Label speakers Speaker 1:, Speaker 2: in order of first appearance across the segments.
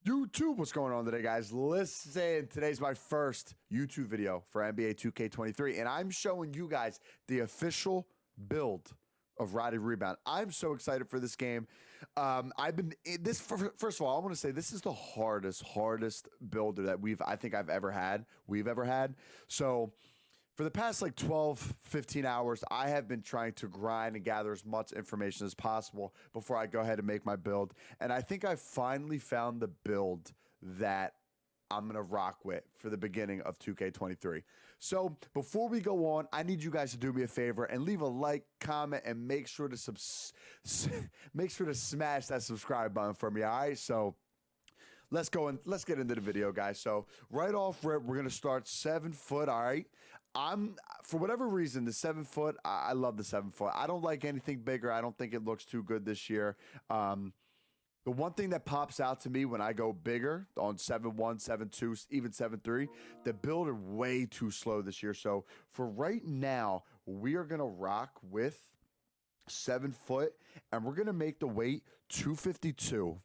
Speaker 1: YouTube, what's going on today, guys? Listen, today's my first YouTube video for NBA 2K23, and I'm showing you guys the official build of Riding Rebound. I'm so excited for this game. I've been this. First of all, I want to say this is the hardest builder that I think we've ever had. So for the past like 12, 15 hours, I have been trying to grind and gather as much information as possible before I go ahead and make my build. And I think I finally found the build that I'm going to rock with for the beginning of 2K23. So before we go on, I need you guys to do me a favor and leave a like, comment, and make sure to smash that subscribe button for me. All right. So let's go and let's get into the video, guys. So right off rip, we're going to start 7 foot. All right. For whatever reason, the 7 foot, I love the 7 foot. I don't like anything bigger. I don't think it looks too good this year. The one thing that pops out to me when I go bigger on 7'1", 7'2", even 7'3", the build are way too slow this year. So for right now, we are going to rock with 7 foot, and we're going to make the weight 252.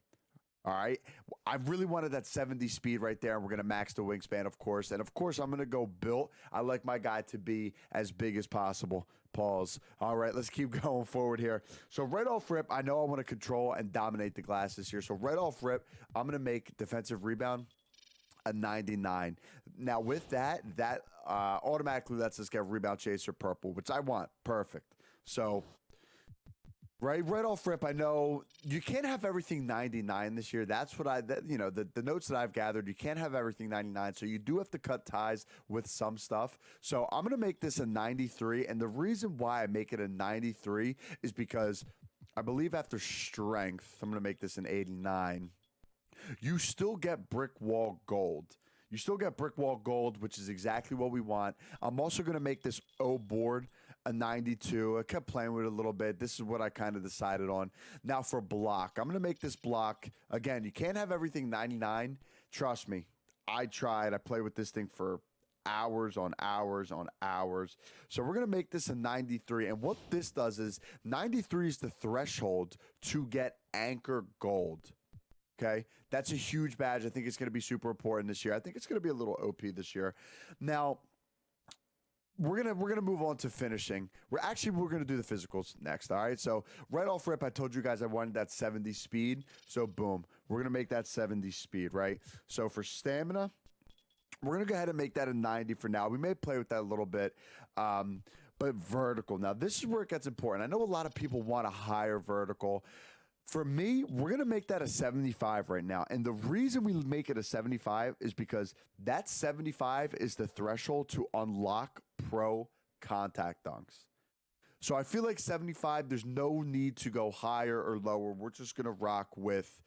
Speaker 1: All right. I really wanted that 70 speed right there. And we're going to max the wingspan, of course. And of course, I'm going to go built. I like my guy to be as big as possible. Pause. All right. Let's keep going forward here. So right off rip, I know I want to control and dominate the glass this year. So right off rip, I'm going to make defensive rebound a 99. Now with that automatically lets us get rebound chaser purple, which I want. Perfect. So right off rip, I know you can't have everything 99 this year. That's what the notes that I've gathered, you can't have everything 99. So you do have to cut ties with some stuff. So I'm going to make this a 93. And the reason why I make it a 93 is because I believe after strength, I'm going to make this an 89. You still get brick wall gold. You still get brick wall gold, which is exactly what we want. I'm also going to make this O board a 92. I kept playing with it a little bit. This is what I kind of decided on. Now for block, I'm going to make this block. Again, you can't have everything 99. Trust me. I tried. I played with this thing for hours on hours on hours. So we're going to make this a 93. And what this does is 93 is the threshold to get anchor gold. Okay, that's a huge badge. I think it's going to be super important this year. I think it's going to be a little OP this year. Now, we're gonna move on to finishing. We're going to do the physicals next. All right. So right off rip, I told you guys I wanted that 70 speed. So boom, we're gonna make that 70 speed. Right. So for stamina, we're gonna go ahead and make that a 90 for now. We may play with that a little bit. But vertical. Now this is where it gets important. I know a lot of people want a higher vertical. For me, we're going to make that a 75 right now. And the reason we make it a 75 is because that 75 is the threshold to unlock pro contact dunks. So I feel like 75, there's no need to go higher or lower. We're just going to rock with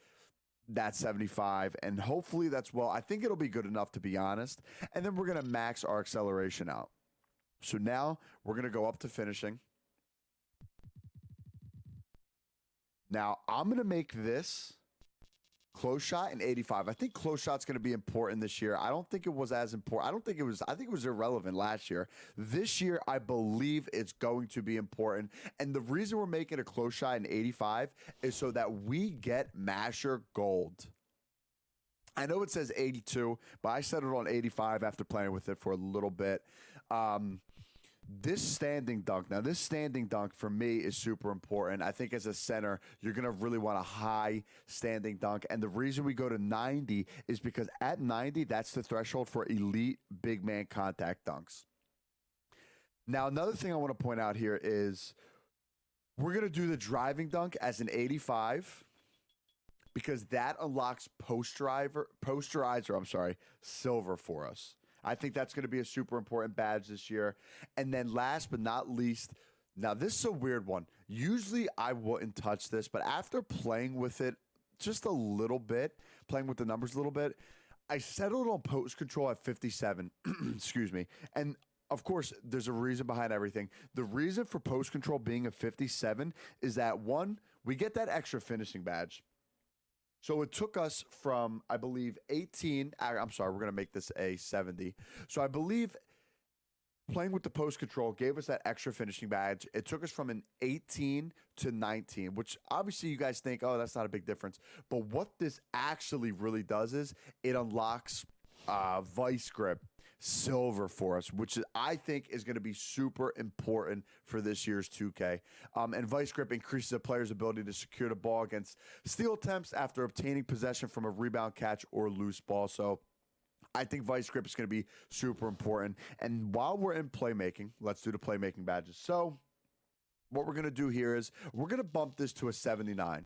Speaker 1: that 75. And hopefully that's, well, I think it'll be good enough, to be honest. And then we're going to max our acceleration out. So now we're going to go up to finishing. Now, I'm going to make this close shot in 85. I think close shot's going to be important this year. I don't think it was as important. I think it was irrelevant last year. This year, I believe it's going to be important. And the reason we're making a close shot in 85 is so that we get Masher Gold. I know it says 82, but I set it on 85 after playing with it for a little bit. This standing dunk, now this standing dunk for me is super important. I think as a center, you're going to really want a high standing dunk. And the reason we go to 90 is because at 90, that's the threshold for elite big man contact dunks. Now, another thing I want to point out here is we're going to do the driving dunk as an 85 because that unlocks posterizer, silver for us. I think that's going to be a super important badge this year. And then last but not least, now this is a weird one. Usually I wouldn't touch this, but after playing with it just a little bit, playing with the numbers a little bit, I settled on post control at 57. Excuse me. And of course, there's a reason behind everything. The reason for post control being a 57 is that, one, we get that extra finishing badge. So it took us from, I believe, 18. I'm sorry, we're going to make this a 70. So I believe playing with the post control gave us that extra finishing badge. It took us from an 18 to 19, which obviously you guys think, oh, that's not a big difference. But what this actually really does is it unlocks vice grip silver for us, which I think is going to be super important for this year's 2K. And vice grip increases a player's ability to secure the ball against steal attempts after obtaining possession from a rebound, catch, or loose ball. So I think vice grip is going to be super important. And while we're in playmaking, let's do the playmaking badges. So what we're going to do here is we're going to bump this to a 79.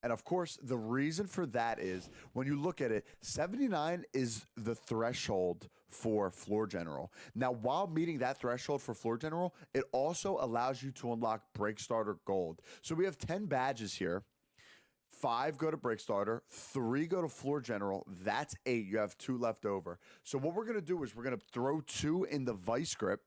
Speaker 1: And of course, the reason for that is when you look at it, 79 is the threshold for floor general. Now, while meeting that threshold for floor general, it also allows you to unlock break starter gold. So we have 10 badges here. 5 go to break starter, 3 go to floor general. That's 8. You have 2 left over. So what we're going to do is we're going to throw 2 in the vice grip.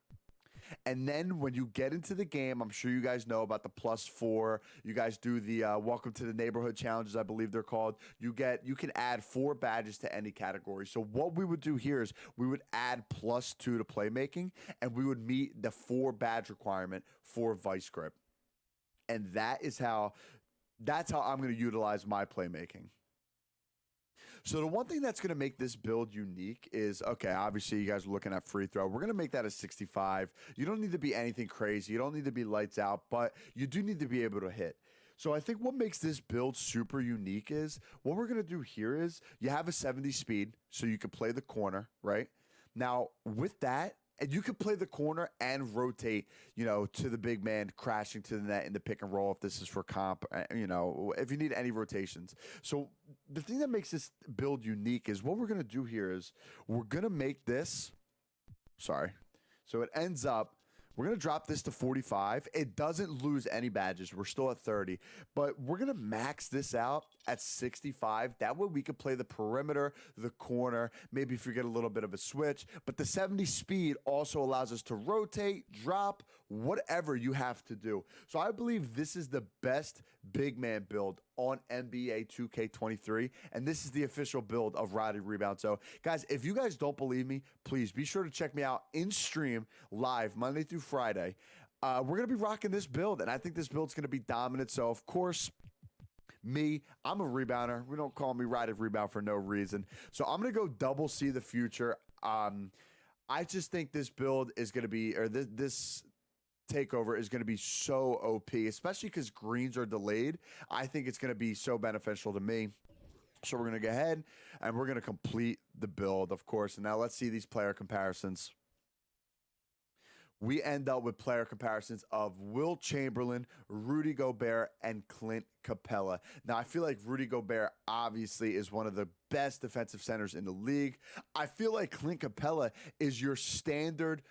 Speaker 1: And then when you get into the game, I'm sure you guys know about the +4. You guys do the welcome to the neighborhood challenges, I believe they're called. You can add 4 badges to any category. So what we would do here is we would add +2 to playmaking, and we would meet the 4 badge requirement for vice grip. And that's how I'm going to utilize my playmaking. So the one thing that's going to make this build unique is, okay, obviously you guys are looking at free throw. We're going to make that a 65. You don't need to be anything crazy. You don't need to be lights out, but you do need to be able to hit. So I think what makes this build super unique is what we're going to do here is you have a 70 speed, so you can play the corner, right? Now, with that, and you could play the corner and rotate, to the big man crashing to the net in the pick and roll if this is for comp, if you need any rotations. So the thing that makes this build unique is what we're going to do here is we're going to make this, so it ends up, we're going to drop this to 45. It doesn't lose any badges. We're still at 30. But we're going to max this out at 65. That way we can play the perimeter, the corner, maybe if you get a little bit of a switch. But the 70 speed also allows us to rotate, drop, whatever you have to do. So I believe this is the best big man build on NBA 2K23, and this is the official build of Roddy Rebound. So guys, if you guys don't believe me, please be sure to check me out in stream live Monday through Friday. We're going to be rocking this build, and I think this build's going to be dominant. So of course, I'm a rebounder. We don't call me Roddy Rebound for no reason. So I'm going to go double C the future. I just think this build is going to be, or this takeover is going to be so OP, especially because greens are delayed. I think it's going to be so beneficial to me. So we're going to go ahead and we're going to complete the build, of course. And now let's see these player comparisons. We end up with player comparisons of Will Chamberlain, Rudy Gobert, and Clint Capella. Now, I feel like Rudy Gobert obviously is one of the best defensive centers in the league. I feel like Clint Capella is your standard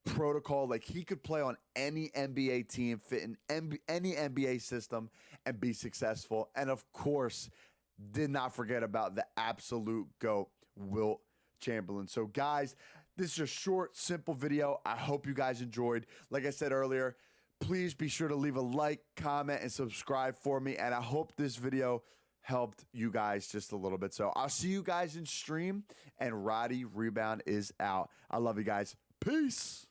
Speaker 1: protocol. Like, he could play on any NBA team, fit in any NBA system, and be successful. And of course, did not forget about the absolute GOAT, Will Chamberlain. So guys, this is a short, simple video. I hope you guys enjoyed. Like I said earlier, please be sure to leave a like, comment, and subscribe for me. And I hope this video helped you guys just a little bit. So I'll see you guys in stream, and Roddy Rebound is out. I love you guys. Peace.